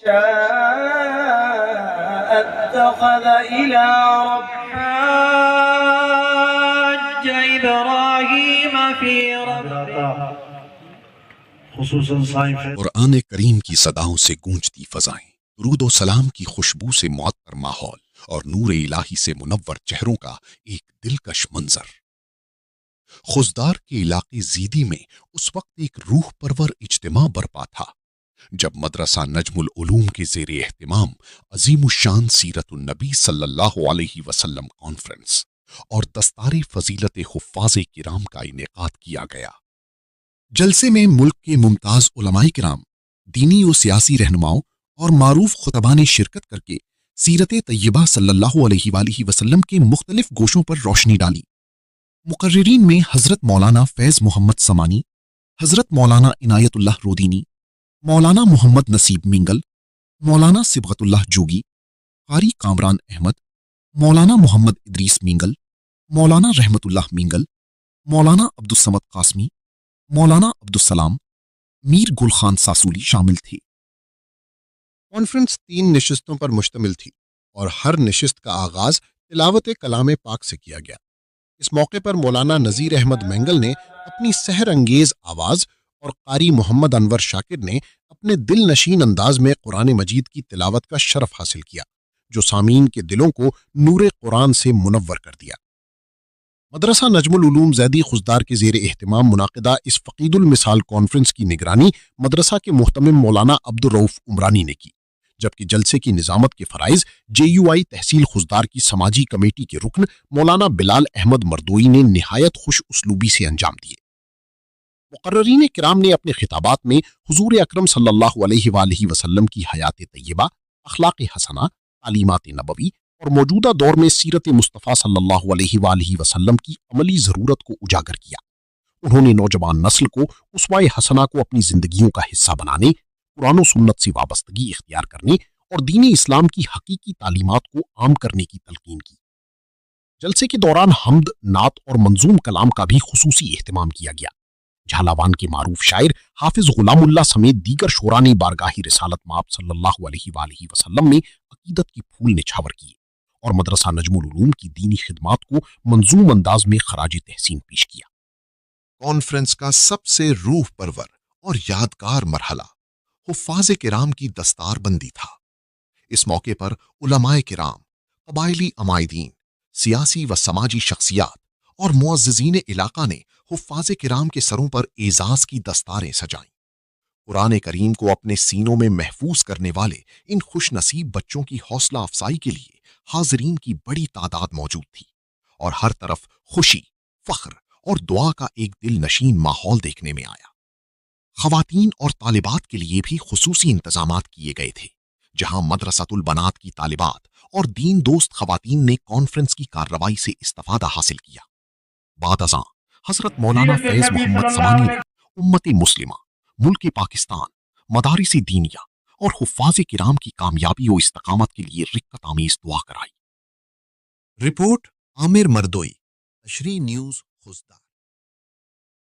شاء اتخذ إلى حاج إبراهيم في ربه خصوصاً قرآن کریم کی صداؤں سے گونجتی فضائیں، درود و سلام کی خوشبو سے معطر ماحول اور نور الہی سے منور چہروں کا ایک دلکش منظر۔ خضدار کے علاقے زیدی میں اس وقت ایک روح پرور اجتماع برپا تھا جب مدرسہ نجم العلوم کے زیر اہتمام عظیم الشان سیرت النبی صلی اللہ علیہ وسلم کانفرنس اور دستار فضیلت حفاظ کرام کا انعقاد کیا گیا۔ جلسے میں ملک کے ممتاز علماء کرام، دینی و سیاسی رہنماؤں اور معروف خطباء نے شرکت کر کے سیرت طیبہ صلی اللہ علیہ وآلہ وسلم کے مختلف گوشوں پر روشنی ڈالی۔ مقررین میں حضرت مولانا فیض محمد سمانی، حضرت مولانا عنایت اللہ رودینی، مولانا محمد نصیب مینگل، مولانا صبغت اللہ جوگی، قاری کامران احمد، مولانا محمد ادریس مینگل، مولانا رحمت اللہ مینگل، مولانا عبدالصمد قاسمی، مولانا عبدالسلام، میر گل خان ساسولی شامل تھے۔ کانفرنس 3 نشستوں پر مشتمل تھی اور ہر نشست کا آغاز تلاوت کلام پاک سے کیا گیا۔ اس موقع پر مولانا نذیر احمد مینگل نے اپنی سحر انگیز آواز اور قاری محمد انور شاکر نے اپنے دل نشین انداز میں قرآن مجید کی تلاوت کا شرف حاصل کیا، جو سامعین کے دلوں کو نور قرآن سے منور کر دیا۔ مدرسہ نجم العلوم زیدی خضدار کے زیر اہتمام منعقدہ اس فقید المثال کانفرنس کی نگرانی مدرسہ کے محتمم مولانا عبدالرؤف عمرانی نے کی، جبکہ جلسے کی نظامت کے فرائض JUI تحصیل خضدار کی سماجی کمیٹی کے رکن مولانا بلال احمد مردوئی نے نہایت خوش اسلوبی سے انجام دیے۔ مقررین کرام نے اپنے خطابات میں حضور اکرم صلی اللہ علیہ وآلہ وسلم کی حیات طیبہ، اخلاق حسنہ، تعلیمات نبوی اور موجودہ دور میں سیرت مصطفیٰ صلی اللہ علیہ وآلہ وسلم کی عملی ضرورت کو اجاگر کیا۔ انہوں نے نوجوان نسل کو اسوہ حسنہ کو اپنی زندگیوں کا حصہ بنانے، قرآن و سنت سے وابستگی اختیار کرنے اور دین اسلام کی حقیقی تعلیمات کو عام کرنے کی تلقین کی۔ جلسے کے دوران حمد، نعت اور منظوم کلام کا بھی خصوصی اہتمام کیا گیا۔ جھالاوان کے معروف شاعر حافظ غلام اللہ سمیت دیگر شعراء نے بارگاہ رسالت مآب صلی اللہ علیہ وآلہ وسلم میں عقیدت کی پھول نچھاور کیے اور مدرسہ نجم العلوم کی دینی خدمات کو منظوم انداز میں خراج تحسین پیش کیا۔ کانفرنس کا سب سے روح پرور اور یادگار مرحلہ حفاظ کرام کی دستار بندی تھا۔ اس موقع پر علماء کرام، قبائلی عمائدین، سیاسی و سماجی شخصیات اور معززین علاقہ نے حفاظ کرام کے سروں پر اعزاز کی دستاریں سجائیں۔ قرآن کریم کو اپنے سینوں میں محفوظ کرنے والے ان خوش نصیب بچوں کی حوصلہ افزائی کے لیے حاضرین کی بڑی تعداد موجود تھی اور ہر طرف خوشی، فخر اور دعا کا ایک دل نشین ماحول دیکھنے میں آیا۔ خواتین اور طالبات کے لیے بھی خصوصی انتظامات کیے گئے تھے، جہاں مدرسۃ البنات کی طالبات اور دین دوست خواتین نے کانفرنس کی کارروائی سے استفادہ حاصل کیا۔ بعد ازاں حضرت مولانا فیض محمد سمانی نے امت مسلمہ، ملک پاکستان، مدارس دینیہ اور حفاظ کرام کی کامیابی و استقامت کے لیے رکت آمیز دعا کرائی۔ رپورٹ عامر مردوئی، تشریح نیوز خضدار۔